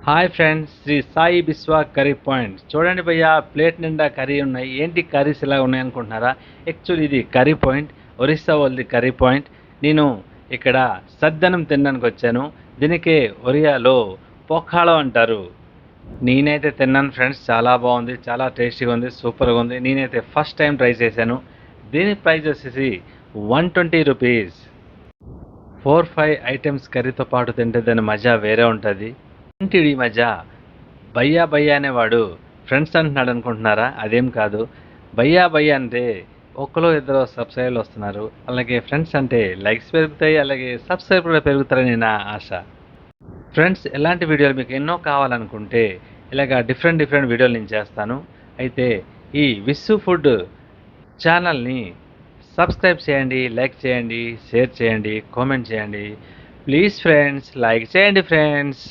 Hi friends, Sri Sai Biswa curry point. చూడండి భయ్య, plate నిండా కర్రీ ఉన్నాయి. ఏంటి కర్రీస్ ఇలా ఉన్నాయి అనుకుంటున్నారా? యాక్చువల్లీ ఇది కర్రీ పాయింట్, ఒరిస్సా వాళ్ళది కర్రీ పాయింట్. నేను ఇక్కడ సద్దనం తినడానికి వచ్చాను. దీనికే ఒరియాలో పొక్కాళం అంటారు. నేనైతే తిన్నాను ఫ్రెండ్స్, చాలా బాగుంది, చాలా టేస్టీగా ఉంది, సూపర్గా ఉంది. నేనైతే ఫస్ట్ టైం ట్రై చేశాను. దీని ప్రైస్ వచ్చేసి 120 రూపీస్. 4-5 ఐటమ్స్ కర్రీతో పాటు తింటే దాని మజా వేరే ఉంటుంది. ఏంటి ఈ మధ్య భయ్యా భయ్యా అనేవాడు ఫ్రెండ్స్ అంటున్నాడు అనుకుంటున్నారా? అదేం కాదు. భయ్యా భయ్యా అంటే ఒకరు ఇద్దరు సబ్స్క్రైబర్లు వస్తున్నారు, అలాగే ఫ్రెండ్స్ అంటే లైక్స్ పెరుగుతాయి, అలాగే సబ్స్క్రైబ్ కూడా పెరుగుతారని నా ఆశ. ఫ్రెండ్స్, ఎలాంటి వీడియోలు మీకు ఎన్నో కావాలనుకుంటే ఇలాగ డిఫరెంట్ వీడియోలు నేను చేస్తాను. అయితే ఈ విస్సు ఫుడ్ ఛానల్ని సబ్స్క్రైబ్ చేయండి, లైక్ చేయండి, షేర్ చేయండి, కామెంట్ చేయండి. ప్లీజ్ ఫ్రెండ్స్, లైక్ చేయండి ఫ్రెండ్స్.